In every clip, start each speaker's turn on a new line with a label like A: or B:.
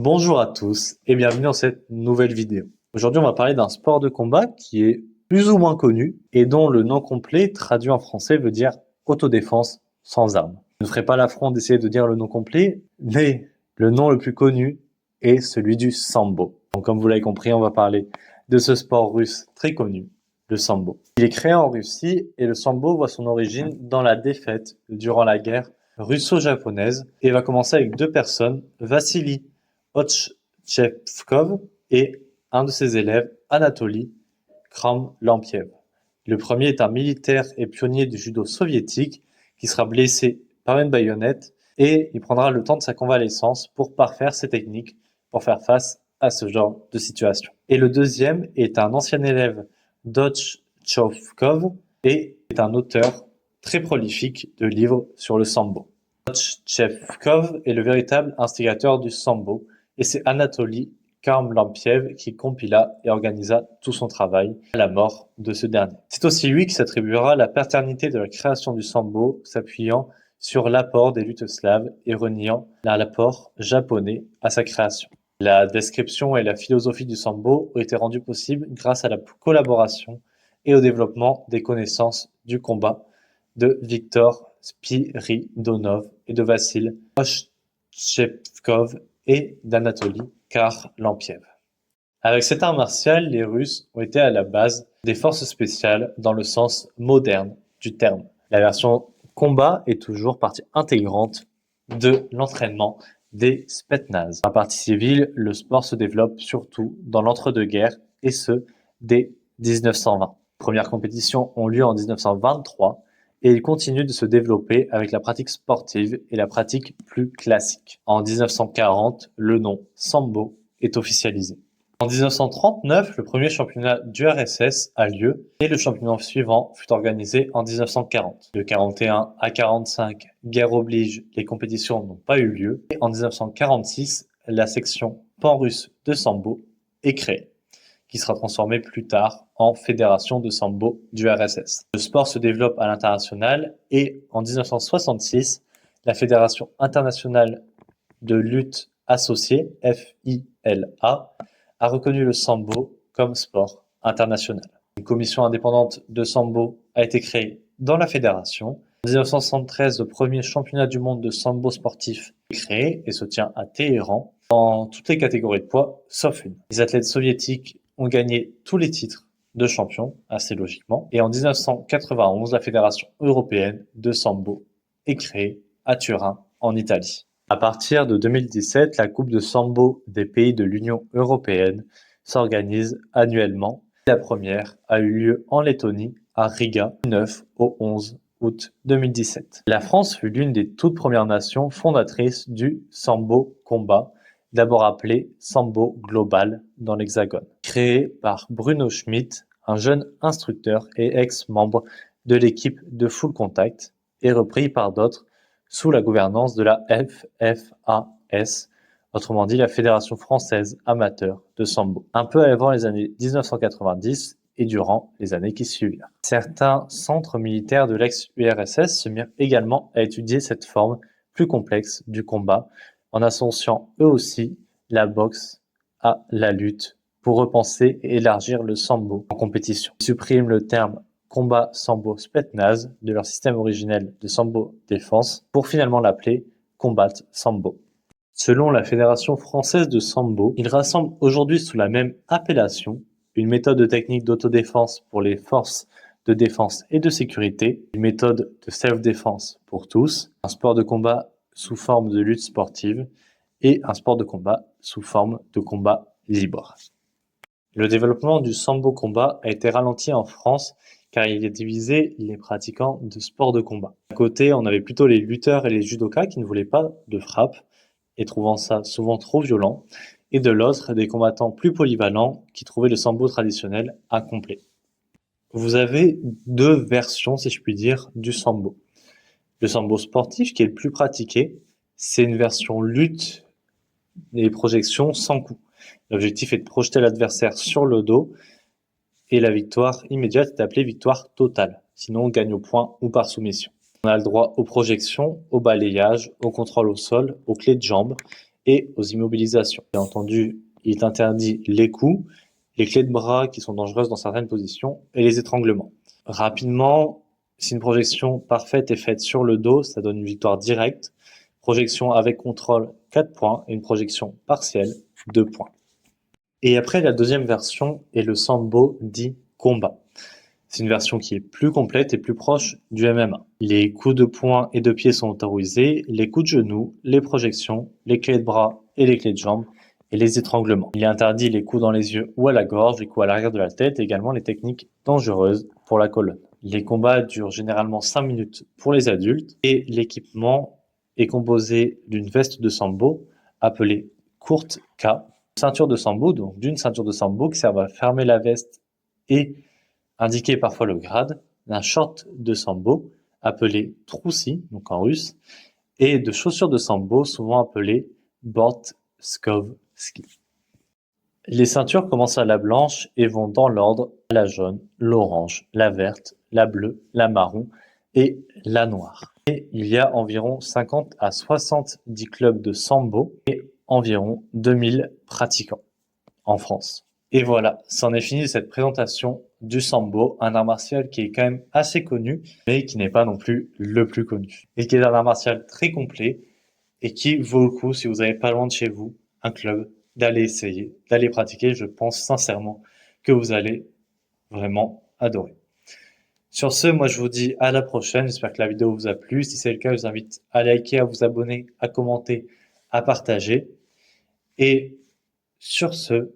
A: Bonjour à tous et bienvenue dans cette nouvelle vidéo. Aujourd'hui, on va parler d'un sport de combat qui est plus ou moins connu et dont le nom complet, traduit en français, veut dire autodéfense sans armes. Je ne ferai pas l'affront d'essayer de dire le nom complet, mais le nom le plus connu est celui du sambo. Donc, comme vous l'avez compris, on va parler de ce sport russe très connu, le sambo. Il est créé en Russie et le sambo voit son origine dans la défaite durant la guerre russo-japonaise et va commencer avec deux personnes, Vassili Otchepkov et un de ses élèves, Anatoly Kramlampiev. Le premier est un militaire et pionnier du judo soviétique qui sera blessé par une baïonnette et il prendra le temps de sa convalescence pour parfaire ses techniques pour faire face à ce genre de situation. Et le deuxième est un ancien élève d'Otchepkov et est un auteur très prolifique de livres sur le sambo. Otchepkov est le véritable instigateur du sambo et c'est Anatoly Kramlampiev qui compila et organisa tout son travail à la mort de ce dernier. C'est aussi lui qui s'attribuera la paternité de la création du sambo, s'appuyant sur l'apport des luttes slaves et reniant l'apport japonais à sa création. La description et la philosophie du sambo ont été rendues possibles grâce à la collaboration et au développement des connaissances du combat de Viktor Spiridonov et de Vassil Otchepkov et d'Anatoly Kramlampiev. Avec cet art martial, les Russes ont été à la base des forces spéciales dans le sens moderne du terme. La version combat est toujours partie intégrante de l'entraînement des Spetsnaz. En partie civile, le sport se développe surtout dans l'entre-deux-guerres et ce, dès 1920. Les premières compétitions ont lieu en 1923 et il continue de se développer avec la pratique sportive et la pratique plus classique. En 1940, le nom sambo est officialisé. En 1939, le premier championnat du RSS a lieu et le championnat suivant fut organisé en 1940. De 41 à 45, guerre oblige, les compétitions n'ont pas eu lieu. Et en 1946, la section pan-russe de sambo est créée, qui sera transformée plus tard en fédération de sambo du RSS. Le sport se développe à l'international et en 1966, la Fédération internationale de lutte associée, FILA, a reconnu le sambo comme sport international. Une commission indépendante de sambo a été créée dans la fédération. En 1973, le premier championnat du monde de sambo sportif est créé et se tient à Téhéran dans toutes les catégories de poids, sauf une. Les athlètes soviétiques ont gagné tous les titres de champion, assez logiquement. Et en 1991, la Fédération européenne de sambo est créée à Turin, en Italie. À partir de 2017, la Coupe de sambo des pays de l'Union européenne s'organise annuellement. La première a eu lieu en Lettonie, à Riga, du 9 au 11 août 2017. La France fut l'une des toutes premières nations fondatrices du sambo combat, d'abord appelé Sambo Global dans l'Hexagone. Créé par Bruno Schmidt, un jeune instructeur et ex-membre de l'équipe de Full Contact, et repris par d'autres sous la gouvernance de la FFAS, autrement dit la Fédération française amateur de sambo, un peu avant les années 1990 et durant les années qui suivirent. Certains centres militaires de l'ex-URSS se mirent également à étudier cette forme plus complexe du combat, en associant eux aussi la boxe à la lutte pour repenser et élargir le sambo en compétition. Ils suppriment le terme combat sambo Spetsnaz de leur système originel de sambo défense pour finalement l'appeler combat sambo. Selon la Fédération française de sambo, il rassemble aujourd'hui sous la même appellation une méthode de technique d'autodéfense pour les forces de défense et de sécurité, une méthode de self-défense pour tous, un sport de combat sous forme de lutte sportive et un sport de combat sous forme de combat libre. Le développement du sambo combat a été ralenti en France car il a divisé les pratiquants de sports de combat. D'un côté, on avait plutôt les lutteurs et les judokas qui ne voulaient pas de frappe et trouvant ça souvent trop violent, et de l'autre, des combattants plus polyvalents qui trouvaient le sambo traditionnel incomplet. Vous avez deux versions, si je puis dire, du sambo. Le sambo sportif, qui est le plus pratiqué, c'est une version lutte et projection sans coup. L'objectif est de projeter l'adversaire sur le dos et la victoire immédiate est appelée victoire totale. Sinon, on gagne au point ou par soumission. On a le droit aux projections, au balayage, au contrôle au sol, aux clés de jambes et aux immobilisations. Bien entendu, il est interdit les coups, les clés de bras qui sont dangereuses dans certaines positions et les étranglements. Rapidement, si une projection parfaite est faite sur le dos, ça donne une victoire directe. Projection avec contrôle, 4 points, et une projection partielle, 2 points. Et après, la deuxième version est le sambo dit combat. C'est une version qui est plus complète et plus proche du MMA. Les coups de poing et de pied sont autorisés, les coups de genoux, les projections, les clés de bras et les clés de jambes, et les étranglements. Il est interdit les coups dans les yeux ou à la gorge, les coups à l'arrière de la tête, et également les techniques dangereuses pour la colonne. Les combats durent généralement 5 minutes pour les adultes, et l'équipement est composé d'une veste de sambo, appelée courte K, ceinture de sambo, donc d'une ceinture de sambo qui sert à fermer la veste et indiquer parfois le grade, d'un short de sambo, appelé troussi, donc en russe, et de chaussures de sambo, souvent appelées bortskovski. Les ceintures commencent à la blanche et vont dans l'ordre la jaune, l'orange, la verte, la bleue, la marron et la noire. Et il y a environ 50 à 70 clubs de sambo et environ 2000 pratiquants en France. Et voilà, c'en est fini de cette présentation du sambo, un art martial qui est quand même assez connu, mais qui n'est pas non plus le plus connu. Et qui est un art martial très complet et qui vaut le coup, si vous n'avez pas loin de chez vous un club, d'aller essayer, d'aller pratiquer. Je pense sincèrement que vous allez vraiment adorer. Sur ce, moi je vous dis à la prochaine. J'espère que la vidéo vous a plu. Si c'est le cas, je vous invite à liker, à vous abonner, à commenter, à partager. Et sur ce,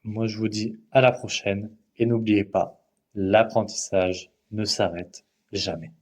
A: moi je vous dis à la prochaine. Et n'oubliez pas, l'apprentissage ne s'arrête jamais.